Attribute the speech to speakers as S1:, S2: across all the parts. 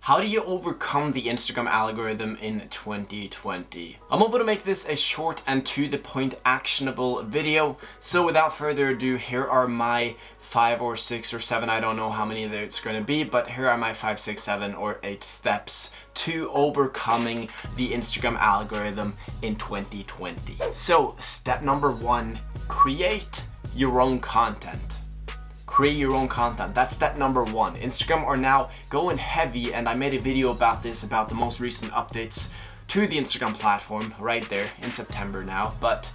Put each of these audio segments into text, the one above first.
S1: How do you overcome the Instagram algorithm in 2020? I'm able to make this a short and to the point actionable video. So without further ado, here are my 5 or 6 or 7, I don't know how many there it's going to be, but here are my 5, 6, 7 or 8 steps to overcoming the Instagram algorithm in 2020. So step number 1, create your own content. Create your own content. That's step number 1. Instagram are now going heavy, and I made a video about this, about the most recent updates to the Instagram platform right there in September now, but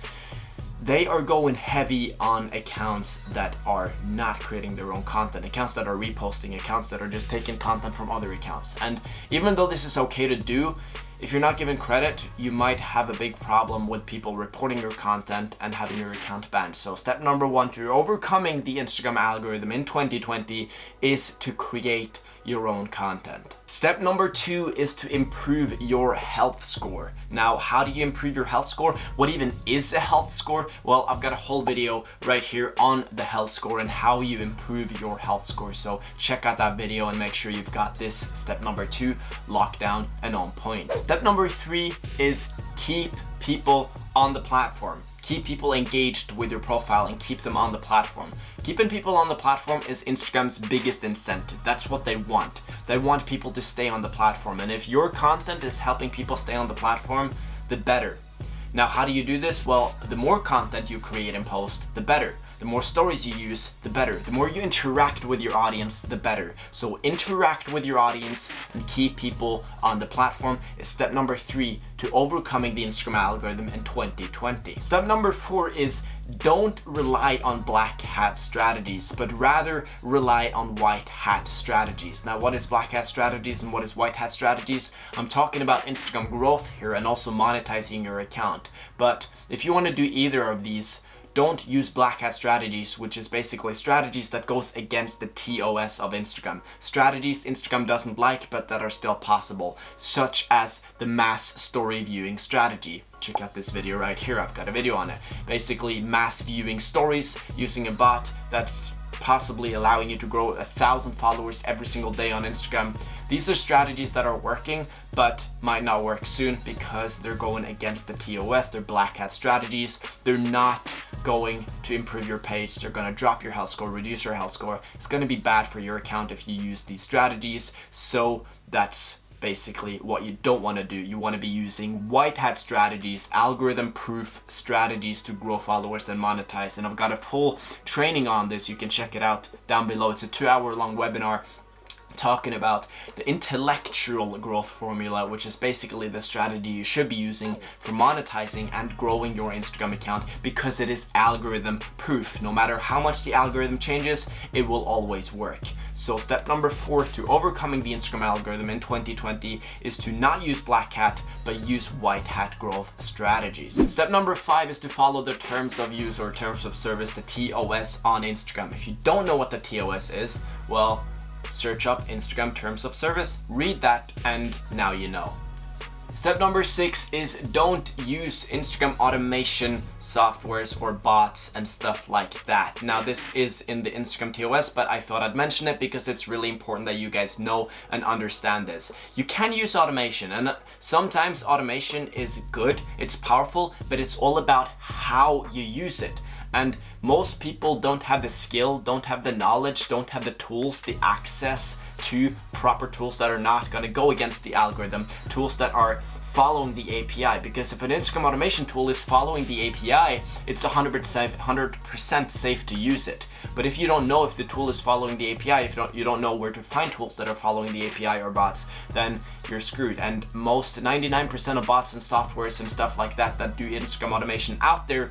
S1: they are going heavy on accounts that are not creating their own content, accounts that are reposting, accounts that are just taking content from other accounts. And even though this is okay to do, if you're not given credit, you might have a big problem with people reporting your content and having your account banned. So step number 1 to overcoming the Instagram algorithm in 2020 is to create your own content. Step number 2 is to improve your health score. Now, how do you improve your health score? What even is a health score? Well, I've got a whole video right here on the health score and how you improve your health score. So check out that video and make sure you've got this step number 2 locked down and on point. Step number 3 is keep people on the platform. Keep people engaged with your profile and keep them on the platform. Keeping people on the platform is Instagram's biggest incentive. That's what they want. They want people to stay on the platform. And if your content is helping people stay on the platform, the better. Now, how do you do this? Well, the more content you create and post, the better. The more stories you use, the better. The more you interact with your audience, the better. So interact with your audience and keep people on the platform is step number 3 to overcoming the Instagram algorithm in 2020. Step number 4 is don't rely on black hat strategies, but rather rely on white hat strategies. Now, what is black hat strategies and what is white hat strategies? I'm talking about Instagram growth here and also monetizing your account. But if you want to do either of these, don't use black hat strategies, which is basically strategies that goes against the TOS of Instagram. Strategies Instagram doesn't like, but that are still possible, such as the mass story viewing strategy. Check out this video right here, I've got a video on it. Basically, mass viewing stories using a bot that's possibly allowing you to grow 1,000 followers every single day on Instagram. These are strategies that are working, but might not work soon because they're going against the TOS. They're black hat strategies. They're not going to improve your page. They're going to drop your health score, reduce your health score. It's going to be bad for your account if you use these strategies. So that's basically what you don't want to do. You want to be using white hat strategies, algorithm proof strategies to grow followers and monetize. And I've got a full training on this. You can check it out down below. It's a 2-hour long webinar talking about the intellectual growth formula, which is basically the strategy you should be using for monetizing and growing your Instagram account, because it is algorithm proof. No matter how much the algorithm changes, it will always work. So step number 4 to overcoming the Instagram algorithm in 2020 is to not use black hat, but use white hat growth strategies. Step number 5 is to follow the terms of use or terms of service, the TOS on Instagram. If you don't know what the TOS is, well, search up Instagram terms of service, read that, and now you know. Step number 6 is don't use Instagram automation softwares or bots and stuff like that. Now, this is in the Instagram TOS, but I thought I'd mention it because it's really important that you guys know and understand this. You can use automation, and sometimes automation is good, it's powerful, but it's all about how you use it. And most people don't have the skill, don't have the knowledge, don't have the tools, the access to proper tools that are not going to go against the algorithm, tools that are following the API. Because if an Instagram automation tool is following the API, it's 100% safe to use it. But if you don't know if the tool is following the API, if you don't know where to find tools that are following the API or bots, then you're screwed. And most 99% of bots and softwares and stuff like that that do Instagram automation out there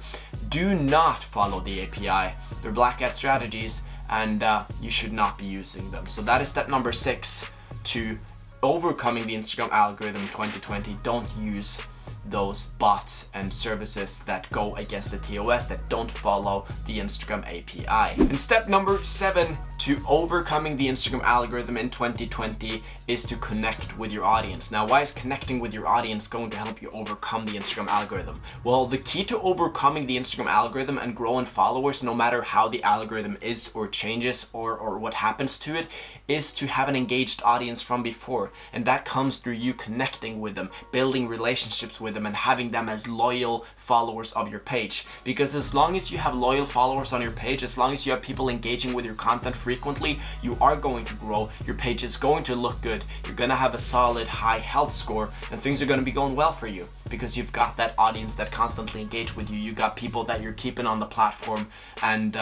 S1: do not follow the API. They're black hat strategies, and you should not be using them. So that is step number 6 to overcoming the Instagram algorithm in 2020. Don't use those bots and services that go against the TOS, that don't follow the Instagram API. And step number 7 to overcoming the Instagram algorithm in 2020 is to connect with your audience. Now, why is connecting with your audience going to help you overcome the Instagram algorithm? Well, the key to overcoming the Instagram algorithm and growing followers, no matter how the algorithm is or changes or what happens to it, is to have an engaged audience from before. And that comes through you connecting with them, building relationships with them, and having them as loyal followers of your page. Because as long as you have loyal followers on your page, as long as you have people engaging with your content frequently, you are going to grow, your page is going to look good, you're going to have a solid high health score, and things are going to be going well for you because you've got that audience that constantly engage with you. You got people that you're keeping on the platform, and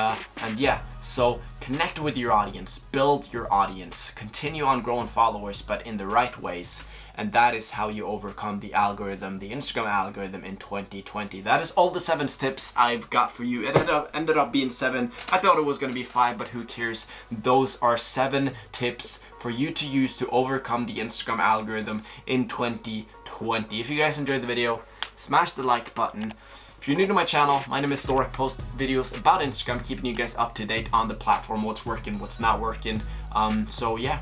S1: yeah, so connect with your audience, build your audience, continue on growing followers, but in the right ways. And that is how you overcome the algorithm, the Instagram algorithm in 2020. That is all the 7 tips I've got for you. It ended up being 7. I thought it was going to be 5, but who cares? Those are 7 tips for you to use to overcome the Instagram algorithm in 2020. If you guys enjoyed the video, smash the like button. If you're new to my channel, my name is Thor. I post videos about Instagram, keeping you guys up to date on the platform, what's working, what's not working. So yeah.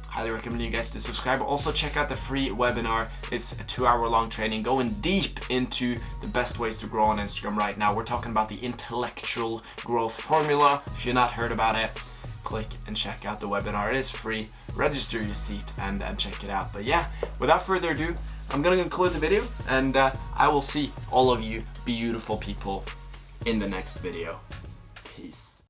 S1: Highly recommend you guys to subscribe. Also check out the free webinar. It's a 2-hour-long training going deep into the best ways to grow on Instagram right now. We're talking about the intellectual growth formula. If you've not heard about it, click and check out the webinar. It is free. Register your seat and check it out. But yeah, without further ado, I'm gonna conclude the video, and I will see all of you beautiful people in the next video. Peace.